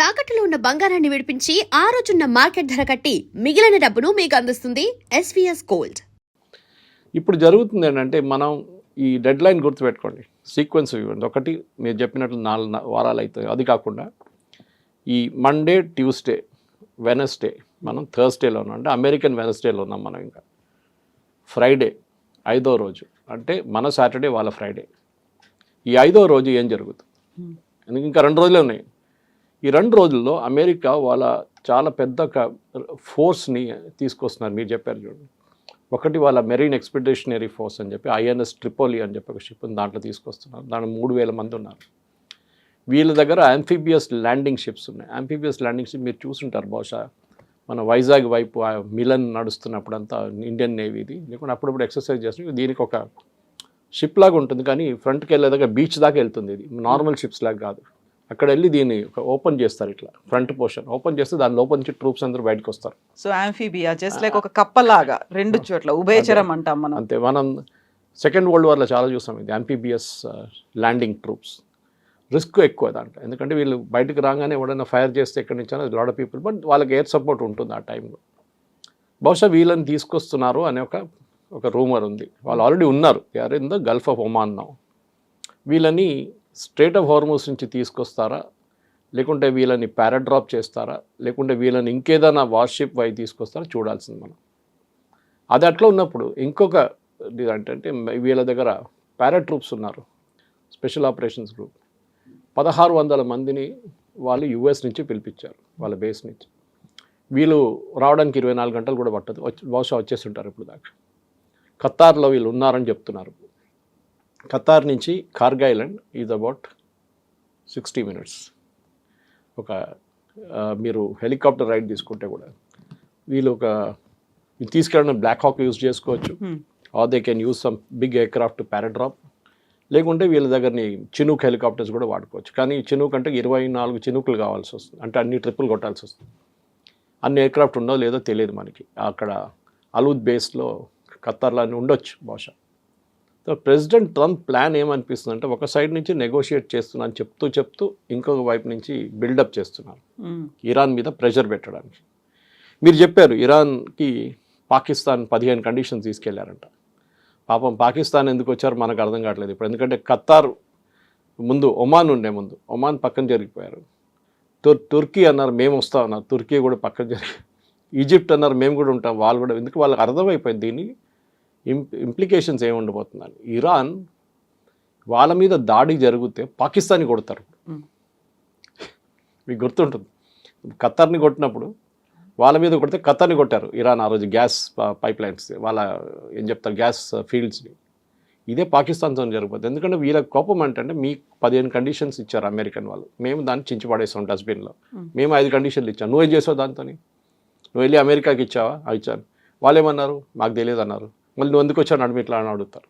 తాకట్టులో ఉన్న బంగారాన్ని విడిపించి ఆ రోజున్న మార్కెట్ ధర కట్టి మిగిలిన డబ్బును మీకు అందిస్తుంది ఎస్వీఎస్ గోల్డ్. ఇప్పుడు జరుగుతుంది ఏంటంటే మనం ఈ డెడ్ లైన్ గుర్తుపెట్టుకోండి, సీక్వెన్స్ ఇవ్వండి. ఒకటి మీరు చెప్పినట్లు 4 వారాలు అవుతాయి. అది కాకుండా ఈ మండే, ట్యూస్డే, వెనస్డే మనం థర్స్డేలో ఉన్నాం, అంటే అమెరికన్ వెనస్డేలో ఉన్నాం మనం. ఇంకా ఫ్రైడే 5వ రోజు, అంటే మన సాటర్డే వాళ్ళ ఫ్రైడే. ఈ 5వ రోజు ఏం జరుగుతుంది? ఎందుకు ఇంకా 2 రోజులే ఉన్నాయి. ఈ 2 రోజుల్లో అమెరికా వాళ్ళ చాలా పెద్ద ఫోర్స్ని తీసుకొస్తున్నారు. మీరు చెప్పారు చూడండి, ఒకటి వాళ్ళ మెరీన్ ఎక్స్పెడిషనరీ ఫోర్స్ అని చెప్పి ఐఎన్ఎస్ ట్రిపోలి అని చెప్పి ఒక షిప్ దాంట్లో తీసుకొస్తున్నారు. దాంట్లో 3000 మంది ఉన్నారు. వీళ్ళ దగ్గర యాంఫీబియస్ ల్యాండింగ్ షిప్స్ ఉన్నాయి. యాంఫీబియస్ ల్యాండింగ్ షిప్ మీరు చూసుంటారు బహుశా, మన వైజాగ్ వైపు మిలన్ నడుస్తున్నప్పుడు అంతా ఇండియన్ నేవీది, లేకుంటే అప్పుడప్పుడు ఎక్సర్సైజ్ చేస్తుంది. దీనికి ఒక షిప్ లాగా ఉంటుంది, కానీ ఫ్రంట్కి వెళ్ళేదాకా బీచ్ దాకా వెళ్తుంది. ఇది నార్మల్ షిప్స్ లాగా కాదు. అక్కడ వెళ్ళి దీన్ని ఓపెన్ చేస్తారు, ఇట్లా ఫ్రంట్ పోర్షన్ ఓపెన్ చేస్తే దాని లోపల నుంచి ట్రూప్స్ అందరూ బయటకు వస్తారు. సో యాంఫీబియా జస్ట్ లైక్ ఒక కప్పలాగా 2 చోట్ల ఉభయచరం అంటాం మనం. అంతే, మనం సెకండ్ వరల్డ్ వార్లో చాలా చూస్తాం ఇది యాంఫీబియస్ ల్యాండింగ్ ట్రూప్స్. రిస్క్ ఎక్కువ దాంట్లో, ఎందుకంటే వీళ్ళు బయటకు రాగానే ఎవడైనా ఫైర్ చేస్తే ఎక్కడి నుంచి అది లాట్ ఆఫ్ పీపుల్, బట్ వాళ్ళకి ఎయిర్ సపోర్ట్ ఉంటుంది ఆ టైంలో. బహుశా వీళ్ళని తీసుకొస్తున్నారు అనే ఒక రూమర్ ఉంది. వాళ్ళు ఆల్రెడీ ఉన్నారు, they are in the Gulf of Oman now. వీళ్ళని స్ట్రేట్ ఆఫ్ హార్మూస్ నుంచి తీసుకొస్తారా, లేకుంటే వీళ్ళని పారాడ్రాప్ చేస్తారా, లేకుంటే వీళ్ళని ఇంకేదైనా వార్షిప్ వై తీసుకొస్తారా చూడాల్సింది మనం. అది అట్లా ఉన్నప్పుడు ఇంకొక అంటే వీళ్ళ దగ్గర పారాట్రూప్స్ ఉన్నారు, స్పెషల్ ఆపరేషన్స్ గ్రూప్. 1600 మందిని వాళ్ళు యుఎస్ నుంచి పిలిపించారు, వాళ్ళ బేస్ నుంచి. వీళ్ళు రావడానికి 24 గంటలు కూడా పట్టదు, బహుశా వచ్చేస్తుంటారు ఇప్పుడు దాకా. ఖతార్లో వీళ్ళు ఉన్నారని చెప్తున్నారు. ఖతార్ నుంచి Kharg Island is about 60 minutes. మీరు హెలికాప్టర్ రైడ్ తీసుకుంటే కూడా వీళ్ళు తీసుకెళ్ళిన బ్లాక్ హాక్ యూజ్ చేసుకోవచ్చు, or they can use some big aircraft paradrop, లేకుంటే వీళ్ళ దగ్గరని చినూక్ హెలికాప్టర్స్ కూడా వాడుకోవచ్చు. కానీ చినూక్ అంటే 24 చినూకులు కావాల్సి వస్తుంది, అంటే అన్ని ట్రిప్పులు కొట్టాల్సి వస్తుంది. అన్ని ఎయిర్క్రాఫ్ట్ ఉండో లేదో తెలియదు మనకి. అక్కడ అలూద్ బేస్లో ఖతార్లో అన్నీ ఉండొచ్చు బహుశా. సో ప్రెసిడెంట్ ట్రంప్ ప్లాన్ ఏమనిపిస్తుంది అంటే, ఒక సైడ్ నుంచి నెగోషియేట్ చేస్తున్నాను చెప్తూ ఇంకొక వైపు నుంచి బిల్డప్ చేస్తున్నారు ఇరాన్ మీద ప్రెషర్ పెట్టడానికి. మీరు చెప్పారు ఇరాన్కి పాకిస్తాన్ 15 కండిషన్స్ తీసుకెళ్లారంట. పాపం పాకిస్తాన్ ఎందుకు వచ్చారో మనకు అర్థం కావట్లేదు ఇప్పుడు. ఎందుకంటే ఖతార్ ముందు ఒమాన్ ముందు ఒమాన్ పక్కన జరిగిపోయారు. తుర్కీ అన్నారు మేము వస్తా ఉన్నారు, తుర్కీ కూడా పక్కన జరిగి. ఈజిప్ట్ అన్నారు మేము కూడా ఉంటాం, వాళ్ళు కూడా. ఎందుకు వాళ్ళకి అర్థమైపోయింది దీన్ని ఇంప్లికేషన్స్ ఏమి ఉండబోతున్నాను. ఇరాన్ వాళ్ళ మీద దాడి జరిగితే పాకిస్తాన్ని కొడతారు. మీకు గుర్తుంటుంది, ఖతార్ని కొట్టినప్పుడు వాళ్ళ మీద కొడితే ఖతార్ని కొట్టారు ఇరాన్ ఆ రోజు, గ్యాస్ పైప్ లైన్స్, వాళ్ళ ఏం చెప్తారు గ్యాస్ ఫీల్డ్స్ని. ఇదే పాకిస్తాన్తో జరిగిపోతుంది. ఎందుకంటే వీళ్ళ కోపం అంటే మీకు 15 కండిషన్స్ ఇచ్చారు అమెరికన్ వాళ్ళు, మేము దాన్ని చించి పడేస్తాం డస్ట్బిన్లో. మేము 5 కండిషన్లు ఇచ్చాం, నువ్వేం చేసావు దాంతో? నువ్వు వెళ్ళి అమెరికాకి ఇచ్చావా? ఇచ్చాను. వాళ్ళు ఏమన్నారు? మాకు తెలియదు అన్నారు. మళ్ళీ నువ్వు ఎందుకు వచ్చావు నడుము ఇట్లా అని అడుగుతారు.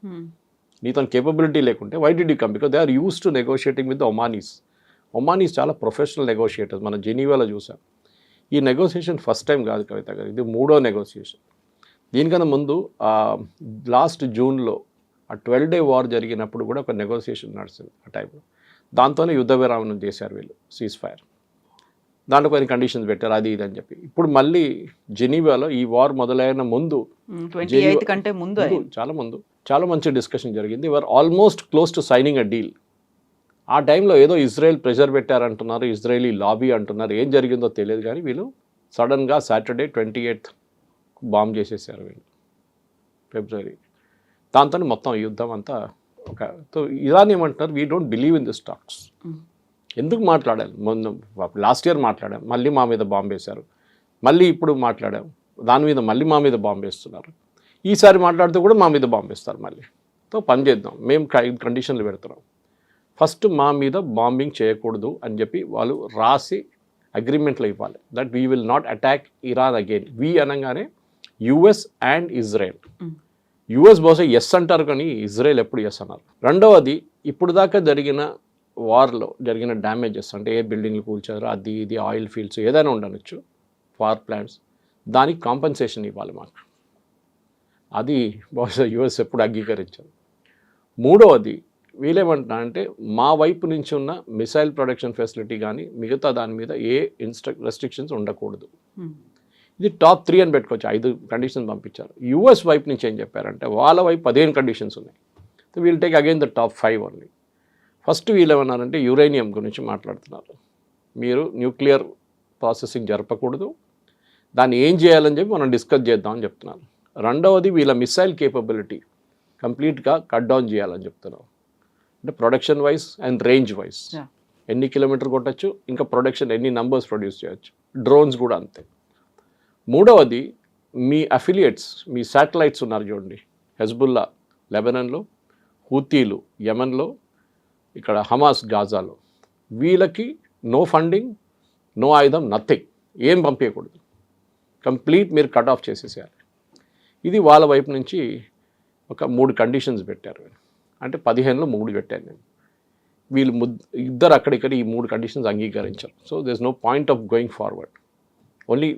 నీతో కేపబిలిటీ లేకుంటే why did you come? Because they are use to negotiating with the Omanis చాలా ప్రొఫెషనల్ నెగోషియేటర్స్. మన జెనీవాలో చూసాం. ఈ నెగోషియేషన్ ఫస్ట్ టైం కాదు కవిత గారు, ఇది 3వ నెగోషియేషన్. దీనికన్నా ముందు లాస్ట్ జూన్లో ఆ 12-day వార్ జరిగినప్పుడు కూడా ఒక నెగోషియేషన్ నడిచింది ఆ టైంలో. దాంతోనే యుద్ధ విరామం చేశారు వీళ్ళు, సీజ్ ఫైర్. దాంట్లో కొన్ని కండిషన్స్ పెట్టారు, అది ఇది అని చెప్పి. ఇప్పుడు మళ్ళీ జెనీవాలో ఈ వార్ మొదలైన ముందు, 28 కంటే ముందు, చాలా మంచి డిస్కషన్ జరిగింది. Were almost close to signing a deal. ఆ టైంలో ఏదో ఇజ్రాయెల్ ప్రెషర్ పెట్టారంటున్నారు, ఇజ్రాయలీ లాబీ అంటున్నారు, ఏం జరిగిందో తెలియదు. కానీ వీళ్ళు సడన్గా సాటర్డే 28th బాంబ్ చేసేసారు వీళ్ళు, ఫిబ్రవరి. దాంతో మొత్తం యుద్ధం అంతా ఇరాన్ ఏమంటున్నారు, we don't believe in this talks. ఎందుకు మాట్లాడాలి? లాస్ట్ ఇయర్ మాట్లాడాం, మళ్ళీ మా మీద బాంబు వేశారు, మళ్ళీ ఇప్పుడు మాట్లాడాం, దాని మీద మళ్ళీ మా మీద బాంబు వేస్తున్నారు, ఈసారి మాట్లాడితే కూడా మా మీద బాంబు వేస్తారు మళ్ళీ. తో పని చేద్దాం, మేము 5 కండిషన్లు పెడుతున్నాం. ఫస్ట్ మా మీద బాంబింగ్ చేయకూడదు అని చెప్పి వాళ్ళు రాసి అగ్రిమెంట్లో ఇవ్వాలి, that we will not attack Iran again. We అనగానే యుఎస్ అండ్ ఇజ్రాయెల్. యుఎస్ బహుశా ఎస్ అంటారు, కానీ ఇజ్రాయెల్ ఎప్పుడు ఎస్ అన్నారు. రెండవది, ఇప్పుడు దాకా జరిగిన వార్లో జరిగిన డ్యామేజెస్, అంటే ఏ బిల్డింగ్లు కూల్చారో అది ఇది, ఆయిల్ ఫీల్డ్స్ ఏదైనా ఉండనొచ్చు, పవర్ ప్లాంట్స్, దానికి కాంపెన్సేషన్ ఇవ్వాలి మాకు. అది బహుశా యుఎస్ ఎప్పుడు అంగీకరించారు. మూడవది, వీళ్ళేమంటున్నారంటే మా వైపు నుంచి ఉన్న మిసైల్ ప్రొడక్షన్ ఫెసిలిటీ కానీ మిగతా దాని మీద ఏ రెస్ట్రిక్షన్స్ ఉండకూడదు. ఇది టాప్ 3 అని పెట్టుకోవచ్చు. 5 కండిషన్స్ పంపించారు. యూఎస్ వైపు నుంచి ఏం చెప్పారంటే వాళ్ళ వైపు 15 కండిషన్స్ ఉన్నాయి. So we'll take again the top 5 only. First వీళ్ళు ఏమన్నారంటే యురేనియం గురించి మాట్లాడుతున్నారు. మీరు న్యూక్లియర్ ప్రాసెసింగ్ జరపకూడదు, దాన్ని ఏం చేయాలని చెప్పి మనం డిస్కస్ చేద్దామని చెప్తున్నారు. రెండవది వీళ్ళ మిసైల్ కేపబిలిటీ కంప్లీట్గా కట్ డౌన్ చేయాలని చెప్తున్నారు. అంటే production wise and range wise ఎన్ని కిలోమీటర్ కొట్టచ్చు, ఇంకా ప్రొడక్షన్ ఎన్ని నంబర్స్ ప్రొడ్యూస్ చేయొచ్చు. డ్రోన్స్ కూడా అంతే. మూడవది మీ అఫిలియేట్స్, మీ శాటిలైట్స్ ఉన్నారు చూడండి, హెజ్బుల్లా లెబనాన్లో, హూతీలు యెమెన్లో, ఇక్కడ హమాస్ గాజాలో, వీళ్ళకి నో ఫండింగ్, నో ఆయుధం, నథింగ్, ఏం పంపించకూడదు, కంప్లీట్ మీరు కట్ ఆఫ్ చేసేసేయాలి. ఇది వాళ్ళ వైపు నుంచి ఒక 3 కండిషన్స్ పెట్టారు. అంటే 15లో 3 పెట్టాను నేను. వీళ్ళు ఇద్దరు అక్కడిక్కడ ఈ 3 కండిషన్స్ అంగీకరించారు. So this no point of going forward. Only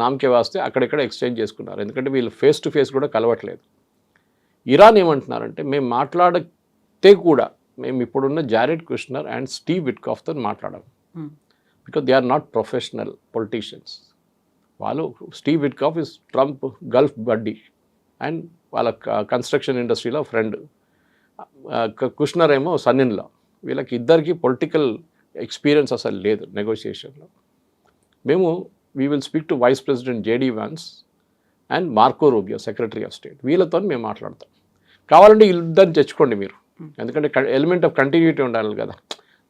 నామకే వాస్తే అక్కడెక్కడ ఎక్స్చేంజ్ చేసుకున్నారు. ఎందుకంటే వీళ్ళు ఫేస్ టు ఫేస్ కూడా కలవట్లేదు. ఇరాన్ ఏమంటున్నారంటే మేము మాట్లాడితే కూడా మేము ఇప్పుడున్న జారెడ్ కుష్నర్ అండ్ స్టీవ్ విట్కాఫ్తో మాట్లాడాము. Because they are not professional politicians. వాళ్ళు Steve Witkoff is Trump Gulf buddy and వాళ్ళ కన్స్ట్రక్షన్ ఇండస్ట్రీలో ఫ్రెండ్. కుష్నర్ ఏమో సన్ ఇన్ లా. వీళ్ళకి ఇద్దరికి పొలిటికల్ ఎక్స్పీరియన్స్ అసలు లేదు నెగోషియేషన్లో. మేము we will speak to Vice President JD Vance and Marco Rubio Secretary of State. వీళ్ళతో మేము మాట్లాడతాం. కావాలంటే వీళ్ళిద్దరిని తెచ్చుకోండి మీరు, ఎందుకంటే ఎలిమెంట్ ఆఫ్ కంటిన్యూటీ ఉండాలి కదా.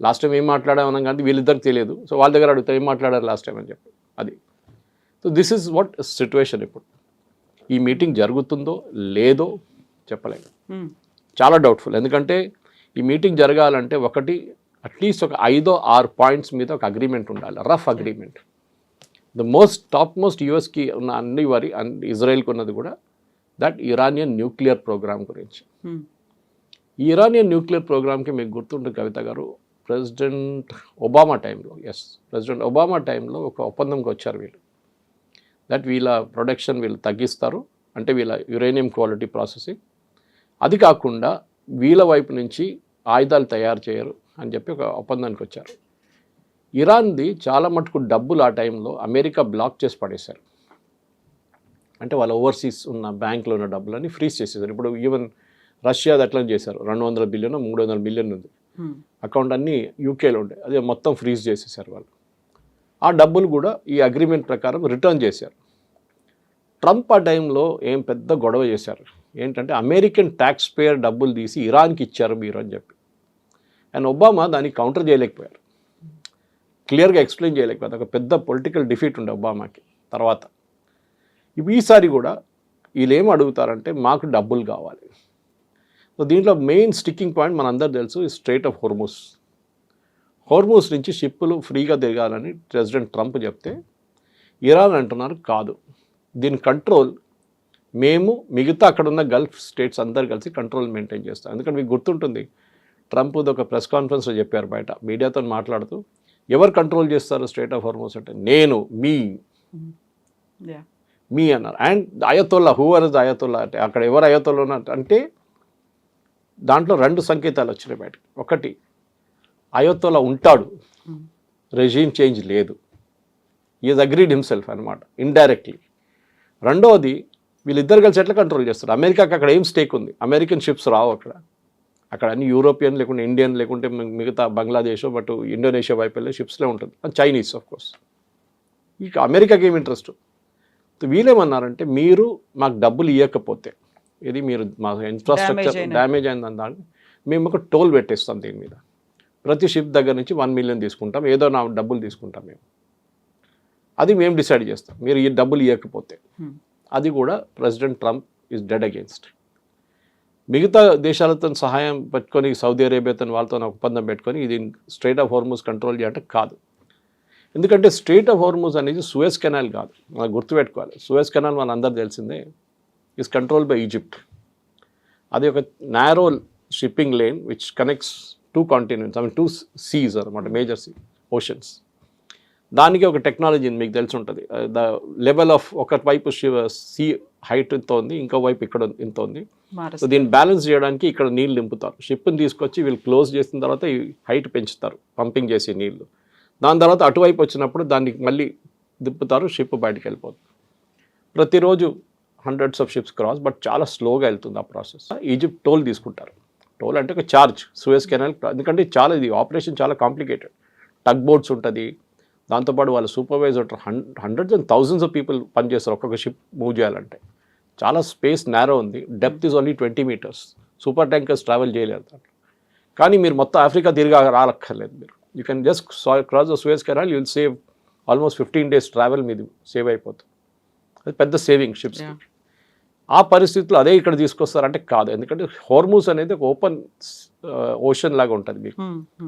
లాస్ట్ టైం ఏం మాట్లాడామన్నాం కానీ వీళ్ళిద్దరికి తెలియదు. సో వాళ్ళ దగ్గర అడుగుతా ఏం మాట్లాడారు లాస్ట్ టైం అని చెప్పి. అది so this is what situation. ఇప్పుడు ఈ మీటింగ్ జరుగుతుందో లేదో చెప్పలేము, చాలా డౌట్ఫుల్. ఎందుకంటే ఈ మీటింగ్ జరగాలంటే ఒకటి అట్లీస్ట్ ఒక 5-6 పాయింట్స్ మీద ఒక అగ్రిమెంట్ ఉండాలి, rough agreement. The top most యూఎస్కి ఉన్న అన్ని వారి ఇజ్రాయెల్కి ఉన్నది కూడా దట్ ఇరానియన్ న్యూక్లియర్ ప్రోగ్రామ్ గురించి. ఈ ఇరానియన్ న్యూక్లియర్ ప్రోగ్రామ్కి మీకు గుర్తుంటుంది కవిత గారు, ప్రెసిడెంట్ ఒబామా టైంలో ఒక ఒప్పందంకి వచ్చారు వీళ్ళు. దట్ వీళ్ళ ప్రొడక్షన్ వీళ్ళు తగ్గిస్తారు, అంటే వీళ్ళ యురేనియం క్వాలిటీ ప్రాసెసింగ్. అది కాకుండా వీళ్ళ వైపు నుంచి ఆయుధాలు తయారు చేయరు అని చెప్పి ఒక ఒప్పందానికి వచ్చారు. ఇరాన్ది చాలా మటుకు డబ్బులు ఆ టైంలో అమెరికా బ్లాక్ చేసి పడేశారు. అంటే వాళ్ళ ఓవర్సీస్ ఉన్న బ్యాంకులో ఉన్న డబ్బులని ఫ్రీజ్ చేసేసారు. ఇప్పుడు ఈవెన్ రష్యాది అట్లా చేశారు. 200 బిలియన్ 300 బిలియన్ ఉంది అకౌంట్, అన్నీ యూకేలో ఉండే, అదే మొత్తం ఫ్రీజ్ చేసేసారు వాళ్ళు. ఆ డబ్బులు కూడా ఈ అగ్రిమెంట్ ప్రకారం రిటర్న్ చేశారు. ట్రంప్ ఆ టైంలో ఏం పెద్ద గొడవ చేశారు ఏంటంటే అమెరికన్ ట్యాక్స్ పేయర్ డబ్బులు తీసి ఇరాన్కి ఇచ్చారు మీరు అని చెప్పి. అండ్ ఒబామా దానికి కౌంటర్ చేయలేకపోయారు, క్లియర్గా ఎక్స్ప్లెయిన్ చేయలేకపోయారు. ఒక పెద్ద పొలిటికల్ డిఫీట్ ఉండే ఒబామాకి. తర్వాత ఈసారి కూడా వీళ్ళు ఏం అడుగుతారంటే మాకు డబ్బులు కావాలి. సో దీంట్లో మెయిన్ స్టిక్కింగ్ పాయింట్ మనందరూ తెలుసు, స్ట్రైట్ ఆఫ్ హోర్మూస్ నుంచి షిప్పులు ఫ్రీగా దిగాలని ప్రెసిడెంట్ ట్రంప్ చెప్తే ఇరాన్ అంటున్నారు కాదు, దీని కంట్రోల్ మేము మిగతా అక్కడున్న గల్ఫ్ స్టేట్స్ అందరు కలిసి కంట్రోల్ మెయింటైన్ చేస్తాం. ఎందుకంటే మీకు గుర్తుంటుంది ట్రంప్ ఒక ప్రెస్ కాన్ఫరెన్స్లో చెప్పారు బయట మీడియాతో మాట్లాడుతూ, ఎవరు కంట్రోల్ చేస్తారు స్ట్రైట్ ఆఫ్ హోర్మూస్ అంటే నేను, మీ అన్నారు. And Ayatollah, whoever is Ayatollah అంటే అక్కడ ఎవరు అయతొల్లా అంటే దాంట్లో 2 సంకేతాలు వచ్చినాయి బయటకు. ఒకటి అయతొల్లా ఉంటాడు, రెజీమ్ చేంజ్ లేదు, ఈజ్ అగ్రీడ్ హిమ్సెల్ఫ్ అనమాట ఇండైరెక్ట్లీ. రెండవది వీళ్ళిద్దరు కలిసి ఎట్లా కంట్రోల్ చేస్తారు, అమెరికాకి అక్కడ ఏం స్టేక్ ఉంది, అమెరికన్ షిప్స్ రావు అక్కడ అన్ని యూరోపియన్ లేకుంటే ఇండియన్ లేకుంటే మిగతా బంగ్లాదేశ్ బట్ ఇండోనేషియా వైపు వెళ్ళే షిప్స్లో ఉంటుంది, చైనీస్ ఆఫ్ కోర్స్. ఇక అమెరికాకి ఏం ఇంట్రెస్ట్. వీళ్ళేమన్నారంటే మీరు మాకు డబ్బులు ఇవ్వకపోతే, ఇది మీరు మా ఇన్ఫ్రాస్ట్రక్చర్ డ్యామేజ్ అయిందని దాన్ని మేము ఒక టోల్ పెట్టేస్తాం, దీని మీద ప్రతి షిప్ దగ్గర నుంచి 1 మిలియన్ తీసుకుంటాం, ఏదో నా డబ్బులు తీసుకుంటాం మేము, అది మేము డిసైడ్ చేస్తాం మీరు ఈ డబ్బులు ఇవ్వకపోతే. అది కూడా president Trump is dead against. మిగతా దేశాలతో సహాయం పెట్టుకొని సౌదీ అరేబియాతో వాళ్ళతో ఒప్పందం పెట్టుకొని ఇది స్ట్రైట్ ఆఫ్ హోర్మూజ్ కంట్రోల్ చేయాలంటే కాదు. ఎందుకంటే స్ట్రైట్ ఆఫ్ హోర్మూజ్ అనేది సూయజ్ కెనాల్ కాదు, మనం గుర్తుపెట్టుకోవాలి. సూయజ్ కెనాల్ మన అందరు తెలిసిందే ఈజ్ కంట్రోల్ బై ఈజిప్ట్. అది ఒక narrow shipping lane which connects 2 continents, 2 seas అనమాట, మేజర్ సీ ఓషన్స్. దానికి ఒక టెక్నాలజీ మీకు తెలిసి ఉంటుంది. ద లెవెల్ ఆఫ్ ఒక వైపు సీ హైట్ ఇంత ఉంది, ఇంకో వైపు ఇక్కడ ఇంత ఉంది. సో దీన్ని బ్యాలెన్స్ చేయడానికి ఇక్కడ నీళ్ళు నింపుతారు. షిప్ని తీసుకొచ్చి వీళ్ళు క్లోజ్ చేసిన తర్వాత ఈ హైట్ పెంచుతారు పంపింగ్ చేసే నీళ్ళు. దాని తర్వాత అటువైపు వచ్చినప్పుడు దాన్ని మళ్ళీ దింపుతారు, షిప్ బయటికి వెళ్ళిపోతుంది. ప్రతిరోజు hundreds of ships cross, but చాలా స్లోగా వెళ్తుంది ఆ ప్రాసెస్. ఈజిప్ట్ టోల్ తీసుకుంటారు. టోల్ అంటే ఒక ఛార్జ్ సూయజ్ కెనాల్, ఎందుకంటే చాలా ఇది ఆపరేషన్ చాలా కాంప్లికేటెడ్. టగ్ బోట్స్ ఉంటుంది, దాంతోపాటు వాళ్ళ supervisor hundreds and thousands of people పనిచేస్తారు ఒక్కొక్క షిప్ మూవ్ చేయాలంటే. చాలా స్పేస్ నేరో ఉంది, depth is only 20 meters. Super tankers travel చేయలేరు దాంట్లో. కానీ మీరు మొత్తం ఆఫ్రికా తిరిగి రాలక్కర్లేదు. మీరు you can just cross the Suez canal, you will save almost 15 days travel మీది సేవ్ అయిపోతుంది. అది పెద్ద సేవింగ్ షిప్స్. ఆ పరిస్థితుల్లో అదే ఇక్కడ తీసుకొస్తారంటే కాదు, ఎందుకంటే హోర్మూస్ అనేది ఒక ఓపెన్ ఓషన్ లాగా ఉంటుంది మీకు.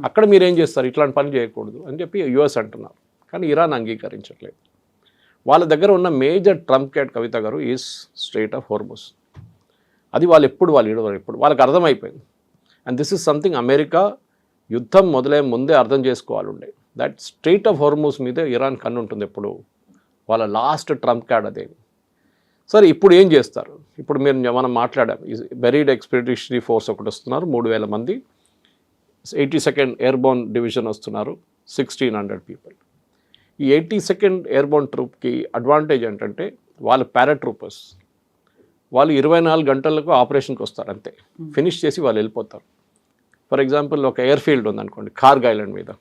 అక్కడ మీరు ఏం చేస్తారు, ఇట్లాంటి పని చేయకూడదు అని చెప్పి యుఎస్ అంటున్నారు. కానీ ఇరాన్ అంగీకరించట్లేదు. వాళ్ళ దగ్గర ఉన్న మేజర్ ట్రంప్ కార్డ్ కవిత గారు ఈజ్ స్ట్రెయిట్ ఆఫ్ హోర్మూస్. అది వాళ్ళు ఎప్పుడు వాళ్ళకి అర్థమైపోయింది. And this is something America యుద్ధం మొదలయ్యే ముందే అర్థం చేసుకోవాలి ఉండే. దట్ స్ట్రెయిట్ ఆఫ్ హోర్మూస్ మీదే ఇరాన్ కన్ను ఉంటుంది ఎప్పుడు. వాళ్ళ లాస్ట్ ట్రంప్ కార్డ్ అదే. సరే ఇప్పుడు ఏం చేస్తారు? ఇప్పుడు మనం మాట్లాడాం, బెరీడ్ ఎక్స్పెడిషనరీ ఫోర్స్ ఒకటి వస్తున్నారు, 3,000 మంది. 82nd ఎయిర్బోర్న్ డివిజన్ వస్తున్నారు, 1,600 people. ఈ 82nd ఎయిర్బోర్న్ ట్రూప్కి అడ్వాంటేజ్ ఏంటంటే వాళ్ళు పారాట్రూపర్స్. వాళ్ళు 24 గంటలకు ఆపరేషన్కి వస్తారు అంతే, ఫినిష్ చేసి వాళ్ళు వెళ్ళిపోతారు. ఫర్ ఎగ్జాంపుల్ ఒక ఎయిర్ ఫీల్డ్ ఉందనుకోండి కార్గ్ ఐలాండ్ మీద,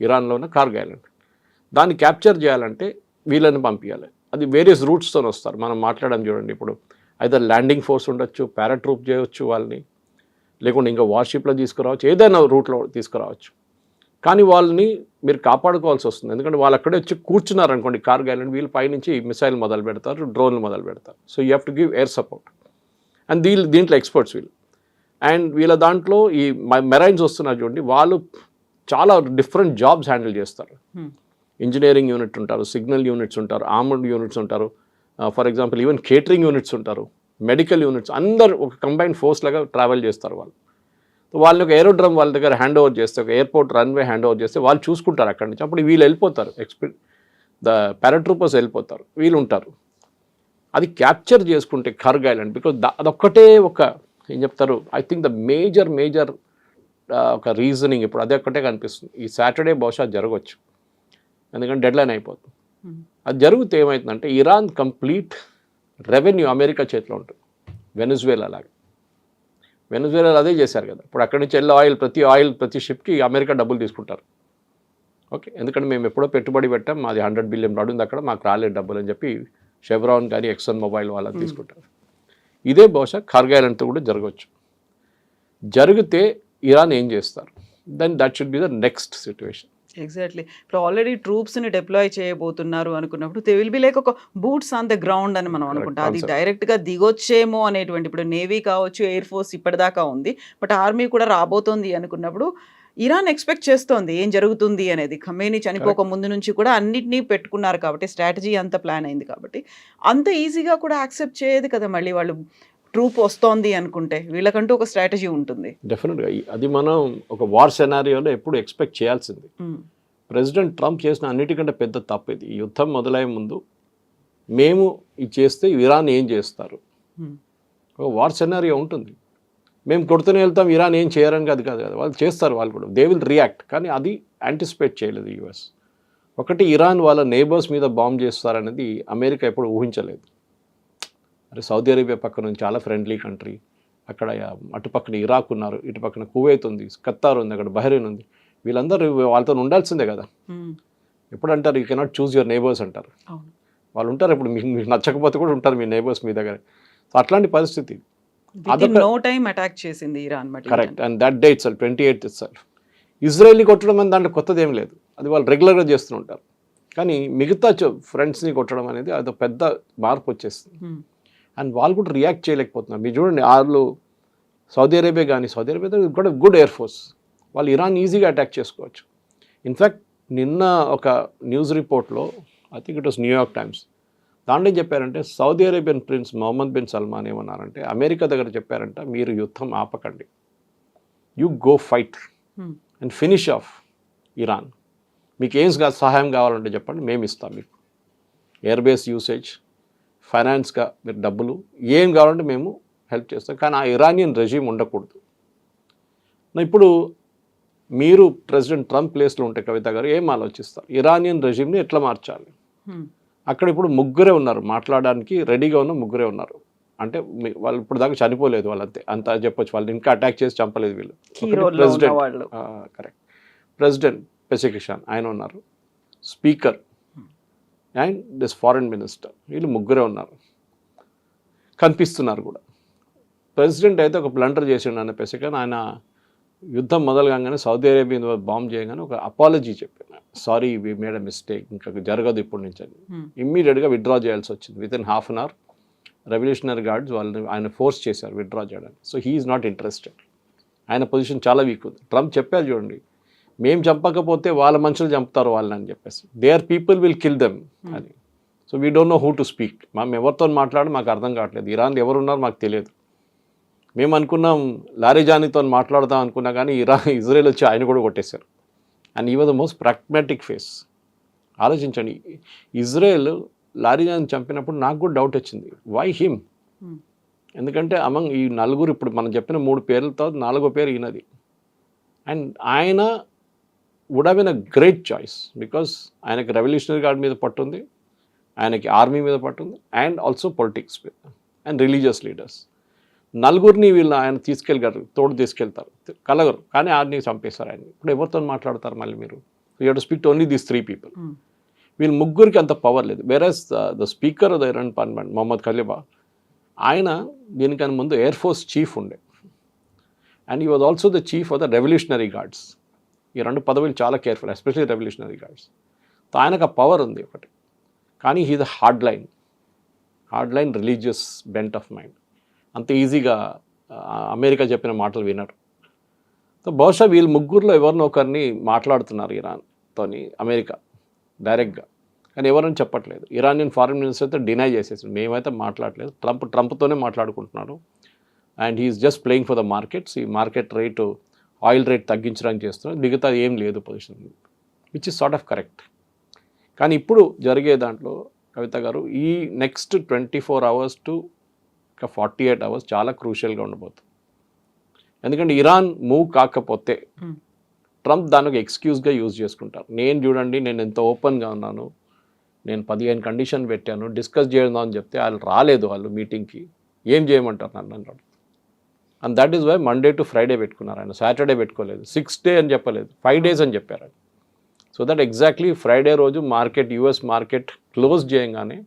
ఇరాన్లో ఉన్న కార్గ్ ఐలాండ్, దాన్ని క్యాప్చర్ చేయాలంటే వీళ్ళని పంపించాలి. అది వేరియస్ రూట్స్తో వస్తారు. మనం మాట్లాడడం చూడండి, ఇప్పుడు అయితే ల్యాండింగ్ ఫోర్స్ ఉండొచ్చు, పారాట్రూప్ చేయవచ్చు వాళ్ళని, లేకుంటే ఇంకా వార్షిప్లో తీసుకురావచ్చు, ఏదైనా రూట్లో తీసుకురావచ్చు. కానీ వాళ్ళని మీరు కాపాడుకోవాల్సి వస్తుంది, ఎందుకంటే వాళ్ళు అక్కడే వచ్చి కూర్చున్నారు అనుకోండి కార్గ్ ఐలాండ్, వీళ్ళు పైనుంచి మిసైల్ మొదలు పెడతారు, డ్రోన్లు మొదలు పెడతారు. So you have to give air support. And దీంట్లో ఎక్స్పర్ట్స్ వీళ్ళు. అండ్ వీళ్ళ దాంట్లో ఈ మెరైన్స్ వస్తున్నారు చూడండి, వాళ్ళు చాలా డిఫరెంట్ జాబ్స్ హ్యాండిల్ చేస్తారు. ఇంజనీరింగ్ యూనిట్ ఉంటారు, సిగ్నల్ యూనిట్స్ ఉంటారు, ఆర్మర్డ్ యూనిట్స్ ఉంటారు, for example even catering units ఉంటారు, మెడికల్ యూనిట్స్, అందరు ఒక కంబైన్డ్ ఫోర్స్ లాగా ట్రావెల్ చేస్తారు వాళ్ళు. వాళ్ళని ఒక ఏరోడ్రమ్ వాళ్ళ దగ్గర హ్యాండ్ ఓవర్ చేస్తే, ఒక ఎయిర్పోర్ట్ రన్వే హ్యాండ్ ఓవర్ చేస్తే వాళ్ళు చూసుకుంటారు అక్కడి నుంచి. అప్పుడు వీళ్ళు వెళ్ళిపోతారు, ద పారాట్రూపర్స్ వెళ్ళిపోతారు, వీళ్ళు ఉంటారు. అది క్యాప్చర్ చేసుకుంటే కార్గ్ ఐలాండ్, బికాజ్ అదొక్కటే ఒక ఏం చెప్తారు, ఐ థింక్ ద మేజర్ ఒక రీజనింగ్ ఇప్పుడు అదే ఒక్కటే కనిపిస్తుంది. ఈ సాటర్డే బహుశా జరగవచ్చు, ఎందుకంటే డెడ్లైన్ అయిపోతుంది. అది జరిగితే ఏమవుతుందంటే ఇరాన్ కంప్లీట్ రెవెన్యూ అమెరికా చేతిలో ఉంటుంది. వెనజువేలా లాగా, వెనజువేలా అదే చేశారు కదా. ఇప్పుడు అక్కడి నుంచి ఆయిల్ ప్రతి షిప్కి అమెరికా డబ్బులు తీసుకుంటారు. ఓకే, ఎందుకంటే మేము ఎప్పుడో పెట్టుబడి పెట్టాం, మాది $100 billion ఉంది అక్కడ, మాకు రాలేదు డబ్బులు అని చెప్పి షెవ్రాన్ కానీ ఎక్సన్ మొబైల్ వాళ్ళని తీసుకుంటారు. ఇదే బహుశా కార్గ్ ఐలాండ్తో కూడా జరగవచ్చు. జరిగితే ఇరాన్ ఏం చేస్తారు, then that should be the next situation. Exactly. ఇప్పుడు ఆల్రెడీ ట్రూప్స్ని డిప్లాయ్ చేయబోతున్నారు అనుకున్నప్పుడు దే విల్ బి లైక్ ఒక బూట్స్ ఆన్ ద గ్రౌండ్ అని మనం అనుకుంటాం. అది డైరెక్ట్గా దిగొచ్చేమో అనేటువంటి, ఇప్పుడు నేవీ కావచ్చు, ఎయిర్ ఫోర్స్ ఇప్పటిదాకా ఉంది, బట్ ఆర్మీ కూడా రాబోతోంది అనుకున్నప్పుడు ఇరాన్ ఎక్స్పెక్ట్ చేస్తోంది ఏం జరుగుతుంది అనేది. ఖమేనీ చనిపోక ముందు నుంచి కూడా అన్నిటినీ పెట్టుకున్నారు కాబట్టి, స్ట్రాటజీ అంత ప్లాన్ అయింది కాబట్టి అంత ఈజీగా కూడా యాక్సెప్ట్ చేయదు కదా. మళ్ళీ వాళ్ళు ట్రూప్ వస్తోంది అనుకుంటే వీళ్ళకంటూ ఒక స్ట్రాటజీ ఉంటుంది. డెఫినెట్గా అది మనం ఒక వార్ సెనారియోలో ఎప్పుడు ఎక్స్పెక్ట్ చేయాల్సింది. ప్రెసిడెంట్ ట్రంప్ చేసిన అన్నిటికంటే పెద్ద తప్పు ఇది. ఈ యుద్ధం మొదలయ్యే ముందు మేము ఇది చేస్తే ఇరాన్ ఏం చేస్తారు, ఒక వార్ సెనారియో ఉంటుంది. మేము కొడుతూనే వెళ్తాం, ఇరాన్ ఏం చేయరని కాదు కదా, వాళ్ళు చేస్తారు, వాళ్ళు కూడా దే విల్ రియాక్ట్. కానీ అది యాంటిసిపేట్ చేయలేదు యుఎస్. ఒకటి, ఇరాన్ వాళ్ళ నేబర్స్ మీద బాంబ్ చేస్తారనేది అమెరికా ఎప్పుడు ఊహించలేదు. అరే సౌదీ అరేబియా పక్కన ఉంది, చాలా ఫ్రెండ్లీ కంట్రీ, అక్కడ అటుపక్కన ఇరాక్ ఉన్నారు, ఇటు పక్కన కువైత్ ఉంది, ఖత్తార్ ఉంది, అక్కడ బహ్రెయిన్ ఉంది, వీళ్ళందరూ వాళ్ళతో ఉండాల్సిందే కదా. ఎప్పుడు అంటారు you cannot choose your neighbours అంటారు. వాళ్ళు ఉంటారు, ఇప్పుడు మీకు నచ్చకపోతే కూడా ఉంటారు మీ నేబర్స్ మీ దగ్గర. సో అట్లాంటి పరిస్థితి. అటాక్ చేసింది Iran. Correct. And that day itself 28th itself ఇజ్రాయెల్ని కొట్టడం అని దాంట్లో కొత్తది ఏం లేదు, అది వాళ్ళు రెగ్యులర్గా చేస్తూ ఉంటారు. కానీ మిగతా ఫ్రెండ్స్ని కొట్టడం అనేది అది పెద్ద మార్పు వచ్చేస్తుంది. అండ్ వాళ్ళు కూడా రియాక్ట్ చేయలేకపోతున్నారు. మీరు చూడండి, వాళ్ళు సౌదీ అరేబియా కానీ, సౌదీ అరేబియా కూడా గుడ్ ఎయిర్ ఫోర్స్, వాళ్ళు ఇరాన్ ఈజీగా అటాక్ చేసుకోవచ్చు. ఇన్ఫ్యాక్ట్ నిన్న ఒక న్యూస్ రిపోర్ట్లో, I think it was New York Times, దాంట్లో ఏం చెప్పారంటే Saudi Arabian prince Mohammed bin Salman ఏమన్నారంటే అమెరికా దగ్గర చెప్పారంట, మీరు యుద్ధం ఆపకండి, you go fight and finish off Iran, మీకు ఏం సహాయం కావాలంటే చెప్పండి, మేము ఇస్తాం మీకు. ఎయిర్ బేస్ యూసేజ్, ఫైనాన్స్గా మీరు డబ్బులు ఏం కావాలంటే మేము హెల్ప్ చేస్తాం. కానీ ఆ ఇరానియన్ రెజీమ్ ఉండకూడదు. ఇప్పుడు మీరు ప్రెసిడెంట్ ట్రంప్ ప్లేస్లో ఉంటే కవిత గారు ఏం ఆలోచిస్తారు? ఇరానియన్ రెజీమ్ని ఎట్లా మార్చాలి? అక్కడ ఇప్పుడు ముగ్గురే ఉన్నారు, మాట్లాడడానికి రెడీగా ఉన్న ముగ్గురే ఉన్నారు. అంటే వాళ్ళు ఇప్పుడు దాకా చనిపోలేదు, వాళ్ళంతే అంత చెప్పొచ్చు. వాళ్ళు ఇంకా అటాక్ చేసి చంపలేదు వీళ్ళు. ప్రెసిడెంట్ కరెక్ట్, ప్రెసిడెంట్ పెసికిషాన్ ఆయన ఉన్నారు, speaker and this foreign minister, వీళ్ళు ముగ్గురే ఉన్నారు, కనిపిస్తున్నారు కూడా. ప్రెసిడెంట్ అయితే ఒక బ్లండర్ చేసిండు ఆయన పెసికిషాన్. ఆయన యుద్ధం మొదలు కాగానే సౌదీ అరేబియా బాంబ్ చేయగానే ఒక అపాలజీ చెప్పాను, sorry we made a mistake, ఇంకా జరగదు ఇప్పటి నుంచి అని. ఇమ్మీడియట్గా విత్డ్రా చేయాల్సి వచ్చింది. Within half an hour revolutionary guards వాళ్ళని ఆయన ఫోర్స్ చేశారు విత్డ్రా చేయడానికి. So he is not interested. ఆయన పొజిషన్ చాలా వీక్ ఉంది. ట్రంప్ చెప్పారు చూడండి, మేము చంపకపోతే వాళ్ళ మనుషులు చంపుతారు వాళ్ళని అని చెప్పేసి, there people will kill them అని. So we don't know who to speak. మేము ఎవరితో మాట్లాడి మాకు అర్థం కావట్లేదు, ఇరాన్ ఎవరున్నారో మాకు తెలియదు. మేము అనుకున్నాం లారీజానీతో మాట్లాడదాం అనుకున్నా, కానీ ఇజ్రాయెల్ వచ్చి ఆయన కూడా కొట్టేశారు. And he was the most pragmatic face. ఆలోచించండి, ఇజ్రాయెల్ లారీజాని చంపినప్పుడు నాకు కూడా డౌట్ వచ్చింది, వై హిమ్? ఎందుకంటే అమంగ్ ఈ నలుగురు, ఇప్పుడు మనం చెప్పిన 3 పేర్లతో 4వ పేరు ఈయనది. అండ్ ఆయన would have been a great choice, because ఆయనకి రెవల్యూషనరీ గార్డ్ మీద పట్టుంది, ఆయనకి ఆర్మీ మీద పట్టుంది, అండ్ ఆల్సో పొలిటిక్స్ మీద అండ్ రిలీజియస్ లీడర్స్. నలుగురిని వీళ్ళు ఆయన తీసుకెళ్ళగలరు, తోడు తీసుకెళ్తారు, కలగరు, కానీ ఆర్ని చంపేశారు ఆయన. ఇప్పుడు ఎవరితో మాట్లాడతారు మళ్ళీ మీరు? You have to speak to only these 3 people. వీళ్ళు ముగ్గురికి అంత పవర్ లేదు. Whereas the speaker of the Iran parliament Mohammad Khalifa, ఆయన దీనికన్నా ముందు ఎయిర్ ఫోర్స్ చీఫ్ ఉండే, and he was also the chief of the revolutionary guards. ఈ 2 పదవులు చాలా careful, especially revolutionary guards. So ఆయనకు ఆ పవర్ ఉంది ఒకటి, కానీ he the hard line religious bent of mind. అంత ఈజీగా అమెరికా చెప్పిన మాటలు వినరు. సో బహుశా వీళ్ళు ముగ్గురులో ఎవరినో ఒకరిని మాట్లాడుతున్నారు ఇరాన్తో అమెరికా డైరెక్ట్గా, కానీ ఎవరని చెప్పట్లేదు. ఇరానియన్ ఫారెన్ మినిస్టర్ అయితే డినై చేసేసారు, మేమైతే మాట్లాడలేదు, ట్రంప్తోనే మాట్లాడుకుంటున్నారు. And he is just playing for the markets. ఈ మార్కెట్ రేటు, ఆయిల్ రేట్ తగ్గించడానికి చేస్తున్నారు, మిగతా ఏం లేదు position, which is sort of correct. కానీ ఇప్పుడు జరిగే దాంట్లో కవిత గారు, ఈ నెక్స్ట్ 24 hours to 48 hours చాలా క్రూషియల్గా ఉండబోతుంది. ఎందుకంటే ఇరాన్ మూవ్ కాకపోతే ట్రంప్ దానికి ఎక్స్క్యూజ్గా యూజ్ చేసుకుంటారు. చూడండి నేను ఎంత ఓపెన్గా ఉన్నాను, నేను 15 కండిషన్ పెట్టాను, డిస్కస్ చేద్దాం అని చెప్తే వాళ్ళు రాలేదు, వాళ్ళు మీటింగ్కి, ఏం చేయమంటారు నన్ను అన్నాడు. And that is why Monday to Friday పెట్టుకున్నారు ఆయన, సాటర్డే పెట్టుకోలేదు, 6 days అని చెప్పలేదు, 5 days అని చెప్పారు. సో దట్ ఎగ్జాక్ట్లీ ఫ్రైడే రోజు మార్కెట్, యుఎస్ మార్కెట్ క్లోజ్ చేయగానే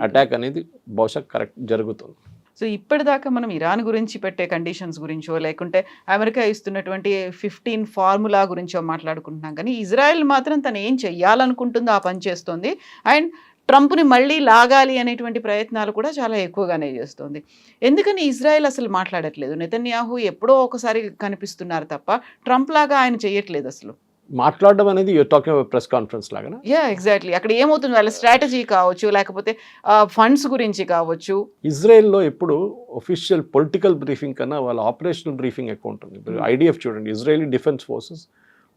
అటాక్ అనేది బహుశా కరెక్ట్ జరుగుతుంది. సో ఇప్పటిదాకా మనం ఇరాన్ గురించి పెట్టే కండిషన్స్ గురించో, లేకుంటే అమెరికా ఇస్తున్నటువంటి 15 ఫార్ములా గురించో మాట్లాడుకుంటున్నాం, కానీ ఇజ్రాయెల్ మాత్రం తను ఏం చెయ్యాలనుకుంటుందో ఆ పని చేస్తుంది. అండ్ ట్రంప్ని మళ్ళీ లాగాలి అనేటువంటి ప్రయత్నాలు కూడా చాలా ఎక్కువగానే చేస్తుంది. ఎందుకని ఇజ్రాయెల్ అసలు మాట్లాడట్లేదు? నెతన్యాహు ఎప్పుడో ఒకసారి కనిపిస్తున్నారు తప్ప ట్రంప్ లాగా ఆయన చేయట్లేదు అసలు. మాట్లాడడం అనేది యూర్ టాకింగ్ ప్రెస్ కాన్ఫరెన్స్ లాగా. ఎగ్జాక్ట్లీ. అక్కడ ఏమవుతుంది, వాళ్ళ స్ట్రాటజీ కావచ్చు, లేకపోతే ఫండ్స్ గురించి కావచ్చు. ఇజ్రాయెల్లో ఎప్పుడు ఒఫిషియల్ పొలిటికల్ బ్రీఫింగ్ కన్నా వాళ్ళ ఆపరేషనల్ బ్రీఫింగ్ ఎక్కువ ఉంటుంది. ఇప్పుడు ఐడిఎఫ్ చూడండి, ఇజ్రాయలీ డిఫెన్స్ ఫోర్సెస్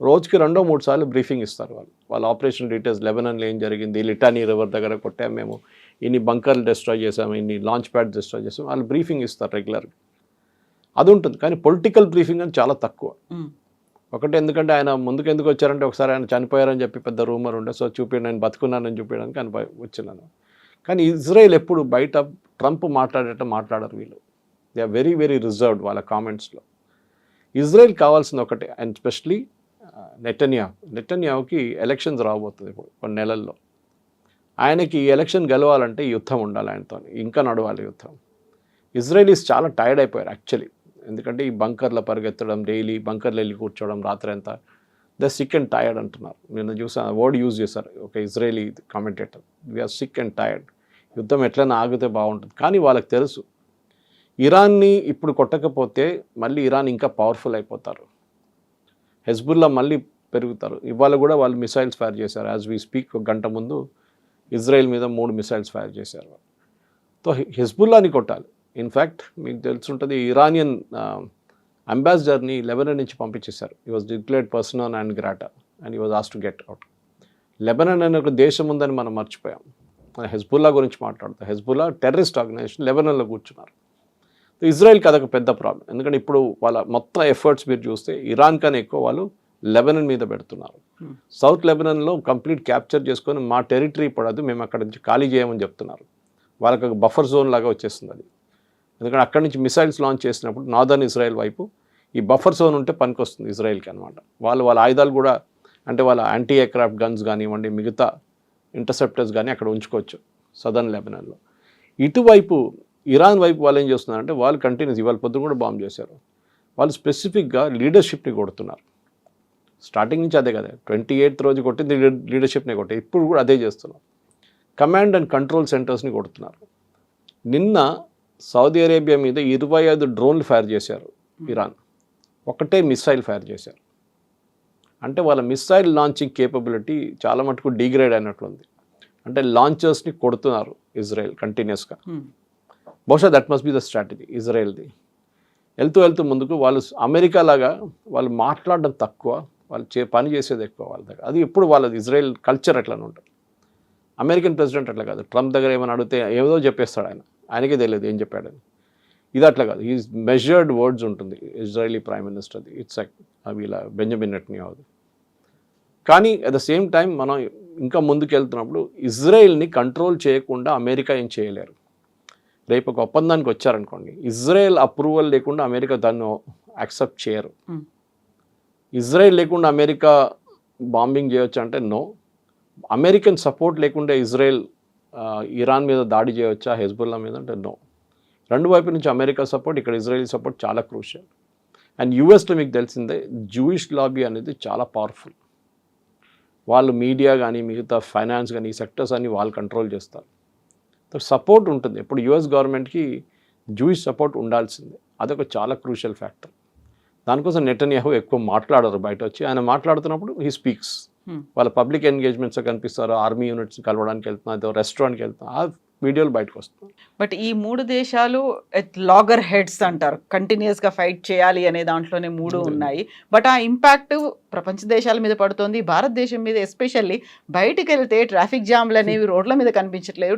రోజుకి 2-3 సార్లు బ్రీఫింగ్ ఇస్తారు. వాళ్ళ ఆపరేషన్ డీటెయిల్స్, లెబనాన్లో ఏం జరిగింది, లిటానీ రివర్ దగ్గర కొట్టాము మేము, ఇన్ని బంకర్లు డిస్ట్రాయ్ చేసాము, ఇన్ని లాంచ్ ప్యాడ్ డిస్ట్రాయ్ చేసాము, వాళ్ళు బ్రీఫింగ్ ఇస్తారు రెగ్యులర్గా. అది ఉంటుంది. కానీ పొలిటికల్ బ్రీఫింగ్ అని చాలా తక్కువ. ఒకటి, ఎందుకంటే ఆయన ముందుకు ఎందుకు వచ్చారంటే, ఒకసారి ఆయన చనిపోయారని చెప్పి పెద్ద రూమర్ ఉండే, సో చూపించండి నేను బతుకున్నానని చూపించడానికి ఆయన వచ్చినాను. కానీ ఇజ్రాయెల్ ఎప్పుడు బయట ట్రంప్ మాట్లాడరు వీళ్ళు. They are very very reserved వాళ్ళ కామెంట్స్లో. ఇజ్రాయెల్ కావాల్సింది ఒకటే, అండ్ స్పెషలీ నెటన్యాహుకి ఎలక్షన్స్ రాబోతుంది ఇప్పుడు కొన్ని నెలల్లో. ఆయనకి ఈ ఎలక్షన్ గెలవాలంటే యుద్ధం ఉండాలి ఆయనతో, ఇంకా నడవాలి యుద్ధం. ఇజ్రాయలీస్ చాలా టైర్డ్ అయిపోయారు యాక్చువల్లీ. ఎందుకంటే ఈ బంకర్లో పరిగెత్తడం, డైలీ బంకర్లో వెళ్ళి కూర్చోవడం రాత్రి అంతా, ద సిక్ అండ్ టైర్డ్ అంటున్నారు. నేను చూసాను, వర్డ్ యూజ్ చేశారు ఒక Israeli commentator, we are sick and tired, యుద్ధం ఎట్లయినా ఆగితే బాగుంటుంది. కానీ వాళ్ళకి తెలుసు, ఇరాన్ని ఇప్పుడు కొట్టకపోతే మళ్ళీ ఇరాన్ ఇంకా పవర్ఫుల్ అయిపోతారు, హెజ్బుల్లా మళ్ళీ పెరుగుతారు. ఇవాళ కూడా వాళ్ళు మిసైల్స్ ఫైర్ చేశారు, యాజ్ వీ స్పీక్. 1 గంట ముందు ఇజ్రాయెల్ మీద 3 మిసైల్స్ ఫైర్ చేశారు. సో హెజ్బుల్లాని కొట్టాలి. ఇన్ఫ్యాక్ట్ మీకు తెలుసుంటుంది, ఇరానియన్ అంబాసిడర్ని లెబనాన్ నుంచి పంపించేశారు. He was declared persona non grata. And he was ఆస్ టు గెట్ అవుట్. లెబనాన్ అనే ఒక దేశం ఉందని మనం మర్చిపోయాం. మన హెజ్బుల్లా గురించి మాట్లాడుతాం. హెజ్బుల్లా టెర్రరిస్ట్ ఆర్గనైజేషన్ లెబనాన్లో కూర్చున్నారు. ఇజ్రాయెల్కి అదొక పెద్ద ప్రాబ్లం. ఎందుకంటే ఇప్పుడు వాళ్ళ మొత్తం ఎఫర్ట్స్ మీరు చూస్తే ఇరాన్ కన్నా ఎక్కువ వాళ్ళు లెబనాన్ మీద పెడుతున్నారు. సౌత్ లెబనాన్లో కంప్లీట్ క్యాప్చర్ చేసుకొని మా టెరిటరీ పడదు, మేము అక్కడ నుంచి ఖాళీ చేయమని చెప్తున్నారు. వాళ్ళకి ఒక బఫర్ జోన్ లాగా వచ్చేస్తుంది అది. ఎందుకంటే అక్కడి నుంచి మిసైల్స్ లాంచ్ చేసినప్పుడు నార్దర్న్ ఇజ్రాయెల్ వైపు ఈ బఫర్ జోన్ ఉంటే పనికొస్తుంది ఇజ్రాయెల్కి అనమాట. వాళ్ళ ఆయుధాలు కూడా అంటే వాళ్ళ యాంటీ ఎయిర్క్రాఫ్ట్ గన్స్ కానివ్వండి, మిగతా ఇంటర్సెప్టర్స్ కానీ అక్కడ ఉంచుకోవచ్చు సదర్న్ లెబనాన్లో. ఇటువైపు ఇరాన్ వైపు వాళ్ళు ఏం చేస్తున్నారంటే వాళ్ళు కంటిన్యూస్ ఇవాళ పొద్దున కూడా బాంబ్ చేశారు. వాళ్ళు స్పెసిఫిక్గా లీడర్షిప్ని కొడుతున్నారు. స్టార్టింగ్ నుంచి అదే కదా, 28th రోజు కొట్టింది లీడర్షిప్ని కొట్టే, ఇప్పుడు కూడా అదే చేస్తున్నారు. కమాండ్ అండ్ కంట్రోల్ సెంటర్స్ని కొడుతున్నారు. నిన్న సౌదీ అరేబియా మీద 25 డ్రోన్లు ఫైర్ చేశారు ఇరాన్, ఒకటే మిసైల్ ఫైర్ చేశారు. అంటే వాళ్ళ మిసైల్ లాంచింగ్ కేపబిలిటీ చాలా మటుకు డిగ్రేడ్ అయినట్లుంది. అంటే లాంచర్స్ని కొడుతున్నారు ఇజ్రాయెల్ కంటిన్యూస్గా. బహుశా that must be the strategy ఇజ్రాయెల్ది. వెళ్తూ ముందుకు వాళ్ళు అమెరికా లాగా వాళ్ళు మాట్లాడడం తక్కువ, వాళ్ళు పని చేసేది ఎక్కువ వాళ్ళ దగ్గర. అది ఎప్పుడు వాళ్ళది ఇజ్రాయెల్ కల్చర్ అట్లా ఉంటుంది. అమెరికన్ ప్రెసిడెంట్ అట్లా కాదు, ట్రంప్ దగ్గర ఏమైనా అడిగితే ఏదో చెప్పేస్తాడు ఆయనకే తెలియదు ఏం చెప్పాడని. ఇది అట్లా కాదు, ఈ మెజర్డ్ వర్డ్స్ ఉంటుంది ఇజ్రాయలీ ప్రైమ్ మినిస్టర్ది. ఇట్స్ అవి ఇలా బెంజమిన్ నెటన్యాహు. కానీ అట్ ద సేమ్ టైం మనం ఇంకా ముందుకు వెళ్తున్నప్పుడు ఇజ్రాయెల్ని కంట్రోల్ చేయకుండా అమెరికా ఏం చేయలేరు. రేపు ఒక ఒప్పందానికి వచ్చారనుకోండి, ఇజ్రాయెల్ అప్రూవల్ లేకుండా అమెరికా దాన్ని యాక్సెప్ట్ చేయరు. ఇజ్రాయెల్ లేకుండా అమెరికా బాంబింగ్ చేయొచ్చు అంటే నో. అమెరికన్ సపోర్ట్ లేకుండా ఇజ్రాయెల్ ఇరాన్ మీద దాడి చేయవచ్చా, హెజ్బుల్లా మీద అంటే నో. రెండు వైపు నుంచి అమెరికా సపోర్ట్, ఇక్కడ ఇజ్రాయెల్ సపోర్ట్ చాలా క్రూషియల్. అండ్ యూఎస్లో మీకు తెలిసిందే జూయిష్ లాబీ అనేది చాలా పవర్ఫుల్. వాళ్ళు మీడియా కానీ మిగతా ఫైనాన్స్ కానీ ఈ సెక్టర్స్ అన్ని వాళ్ళు కంట్రోల్ చేస్తారు. సపోర్ట్ ఉంటుంది. ఇప్పుడు యుఎస్ గవర్నమెంట్కి జూయిష్ సపోర్ట్ ఉండాల్సిందే. అదొక చాలా క్రూషియల్ ఫ్యాక్టర్. దానికోసం నెటన్యాహు ఎక్కువ మాట్లాడరు బయట వచ్చి. ఆయన మాట్లాడుతున్నప్పుడు హీ స్పీక్స్. వాళ్ళ పబ్లిక్ ఎంగేజ్మెంట్స్ కనిపిస్తారు, ఆర్మీ యూనిట్స్ కలవడానికి వెళ్తున్నారు, రెస్టారెంట్కి వెళ్తున్నారు, ఆ వీడియోలు బయటకు వస్తున్నాయి. బట్ ఈ 3 దేశాలు లాగర్ హెడ్స్ అంటారు, కంటిన్యూస్గా ఫైట్ చేయాలి అనే దాంట్లోనే 3 ఉన్నాయి. బట్ ఆ ఇంపాక్ట్ ప్రపంచ దేశాల మీద పడుతుంది, భారతదేశం మీద ఎస్పెషల్లీ. బయటికి వెళ్తే ట్రాఫిక్ జామ్లు అనేవి రోడ్ల మీద కనిపించట్లేదు,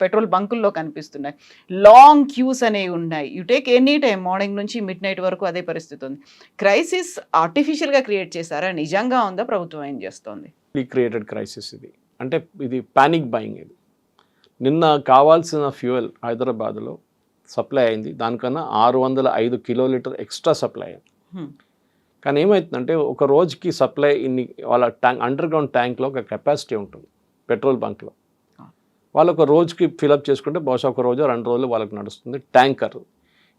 పెట్రోల్ బంకుల్లో కనిపిస్తున్నాయి, లాంగ్ క్యూస్ అనేవి ఉన్నాయి. You take any time, morning నుంచి మిడ్ నైట్ వరకు అదే పరిస్థితి ఉంది. క్రైసిస్ ఆర్టిఫిషియల్గా క్రియేట్ చేశారా, నిజంగా ఉందా, ప్రభుత్వం ఏం చేస్తోంది? క్రియేటెడ్ క్రైసిస్ ఇది. అంటే ఇది పానిక్ బయింగ్. ఇది నిన్న కావాల్సిన ఫ్యూయల్ హైదరాబాద్లో సప్లై అయింది, దానికన్నా 605 కిలోలీటర్ ఎక్స్ట్రా సప్లై అయింది. కానీ ఏమవుతుందంటే ఒక రోజుకి సప్లై ఇన్ని వాళ్ళ అండర్ గ్రౌండ్ ట్యాంక్లో ఒక కెపాసిటీ ఉంటుంది పెట్రోల్ బంక్లో. వాళ్ళు ఒక రోజుకి ఫిలప్ చేసుకుంటే బహుశా ఒక రోజు 2 రోజులు వాళ్ళకి నడుస్తుంది ట్యాంకర్.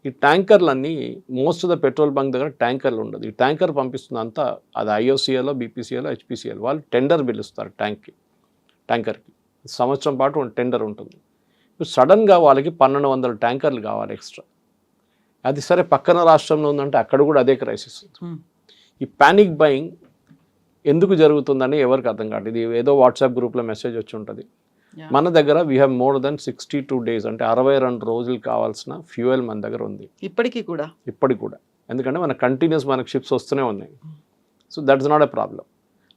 ఈ ట్యాంకర్లన్నీ most of the petrol bunk దగ్గర ట్యాంకర్లు ఉండదు. ఈ ట్యాంకర్ పంపిస్తుంది అంతా అది ఐఓసీఎల్లో, బీపీసీఎల్లో, హెచ్పీసీఎల్. వాళ్ళు టెండర్ పిలుస్తారు ట్యాంకర్కి. సంవత్సరం పాటు టెండర్ ఉంటుంది. సడన్గా వాళ్ళకి 1200 ట్యాంకర్లు కావాలి ఎక్స్ట్రా. అది సరే పక్కన రాష్ట్రంలో ఉందంటే అక్కడ కూడా అదే క్రైసిస్. ఈ పానిక్ బయింగ్ ఎందుకు జరుగుతుందని ఎవరికి అర్థం కాదు. ఇది ఏదో వాట్సాప్ గ్రూప్లో మెసేజ్ వచ్చి ఉంటుంది. మన దగ్గర we have more than 62 days, అంటే 62 రోజులు కావాల్సిన ఫ్యూయల్ మన దగ్గర ఉంది ఇప్పటికి కూడా. ఎందుకంటే మన కంటిన్యూస్ మనకు షిప్స్ వస్తూనే ఉన్నాయి. So that's not a problem.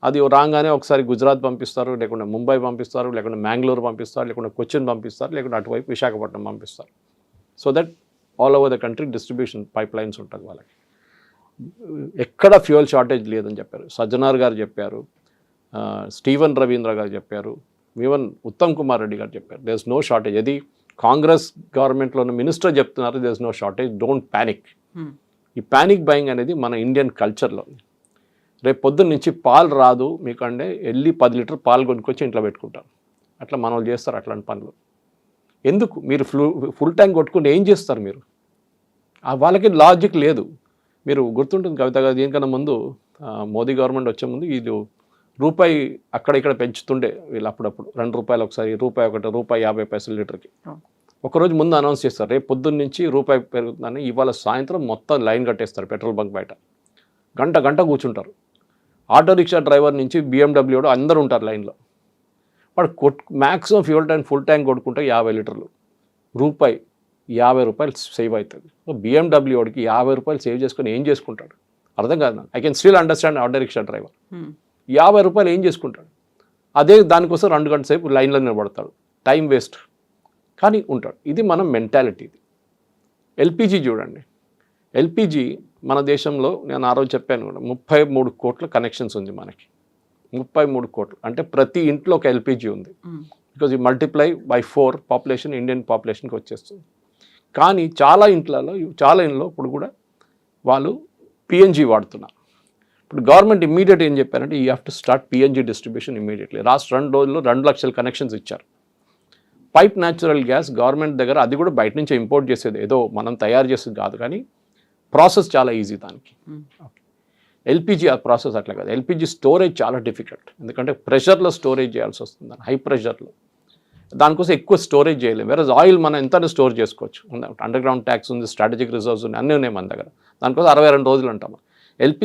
అది రాగానే ఒకసారి గుజరాత్ పంపిస్తారు, లేకుంటే ముంబై పంపిస్తారు, లేకుంటే మ్యాంగ్లూరు పంపిస్తారు, లేకుంటే కొచ్చిన్ పంపిస్తారు, లేకుంటే అటువైపు విశాఖపట్నం పంపిస్తారు. So that all over the country distribution pipe lines ఉంటుంది వాళ్ళకి. ఎక్కడ ఫ్యూయల్ షార్టేజ్ లేదని చెప్పారు. సజ్జనార్ గారు చెప్పారు, స్టీవెన్ రవీంద్ర గారు చెప్పారు, ఈవెన్ ఉత్తమ్ కుమార్ రెడ్డి గారు చెప్పారు, దేర్ ఇస్ నో షార్టేజ్. అది కాంగ్రెస్ గవర్నమెంట్లో ఉన్న మినిస్టర్ చెప్తున్నారు, there is no shortage, don't panic. ఈ ప్యానిక్ బయింగ్ అనేది మన ఇండియన్ కల్చర్లో. రేపు పొద్దున్న నుంచి పాలు రాదు మీకంటే వెళ్ళి 10 లీటర్ పాలు కొనుక్కొచ్చి ఇంట్లో పెట్టుకుంటారు. అట్లా మన వాళ్ళు చేస్తారు అట్లాంటి పనులు. ఎందుకు మీరు ఫుల్ ట్యాంక్ కొట్టుకుంటే ఏం చేస్తారు మీరు? వాళ్ళకి లాజిక్ లేదు. మీరు గుర్తుంటుంది కవిత గారు, దీనికన్నా ముందు మోదీ గవర్నమెంట్ వచ్చే ముందు వీళ్ళు రూపాయి అక్కడ ఇక్కడ పెంచుతుండే వీళ్ళు అప్పుడప్పుడు. ₹2 ఒకసారి, ₹1, ₹1.50 లీటర్కి. ఒకరోజు ముందు అనౌన్స్ చేస్తారు రేపు పొద్దున్న నుంచి రూపాయి పెరుగుతుందని. ఇవాళ సాయంత్రం మొత్తం లైన్ కట్టేస్తారు పెట్రోల్ బంక్ బయట. గంట కూర్చుంటారు. ఆటో రిక్షా డ్రైవర్ నుంచి BMW అందరూ ఉంటారు లైన్లో. వాడు maximum fuel tank full tank కొట్టుకుంటే 50 లీటర్లు, ₹50 సేవ్ అవుతుంది. BMW వాడికి ₹50 సేవ్ చేసుకొని ఏం చేసుకుంటాడు అర్థం కాదు నాకు. I can still understand auto rickshaw driver. రూపాయలు ఏం చేసుకుంటాడు? అదే దానికోసం 2 గంటల సేపు లైన్లో నిలబడతాడు, టైం వేస్ట్, కానీ ఉంటాడు. ఇది మన మెంటాలిటీ. ఇది ఎల్పిజి చూడండి. ఎల్పిజి మన దేశంలో నేను ఆ రోజు చెప్పాను కూడా 33 కోట్ల కనెక్షన్స్ ఉంది మనకి. 33 కోట్లు అంటే ప్రతి ఇంట్లో ఒక ఎల్పిజి ఉంది. బికాజ్ ఈ మల్టిప్లై బై 4 పాపులేషన్ ఇండియన్ పాపులేషన్కి వచ్చేస్తుంది. కానీ చాలా ఇంట్లో ఇప్పుడు కూడా వాళ్ళు పిఎన్జి వాడుతున్నారు. ఇప్పుడు గవర్నమెంట్ ఇమ్మీడియట్ ఏం చెప్పారంటే you have to start PNG distribution immediately. Last 2 రోజుల్లో 2 లక్షల కనెక్షన్స్ ఇచ్చారు. పైప్ న్యాచురల్ గ్యాస్ గవర్నమెంట్ దగ్గర, అది కూడా బయట నుంచి ఇంపోర్ట్ చేసేది, ఏదో మనం తయారు చేసేది కాదు, కానీ ప్రాసెస్ చాలా ఈజీ దానికి. ఎల్పిజి ఆ ప్రాసెస్ అట్లా కాదు. ఎల్పిజి స్టోరేజ్ చాలా డిఫికల్ట్, ఎందుకంటే ప్రెషర్లో స్టోరేజ్ చేయాల్సి వస్తుంది, హై ప్రెషర్లో. దానికోసం ఎక్కువ స్టోరేజ్ చేయలేము. వేరే ఆయిల్ మనం ఎంత స్టోర్ చేసుకోవచ్చు, అండర్ గ్రౌండ్ ట్యాక్స్ ఉంది, స్ట్రాటజిక్ రిజర్వ్స్ ఉన్నాయి, అన్నీ ఉన్నాయి మన దగ్గర. దానికోసం 62 రోజులు అంటాం. ఎల్పిజి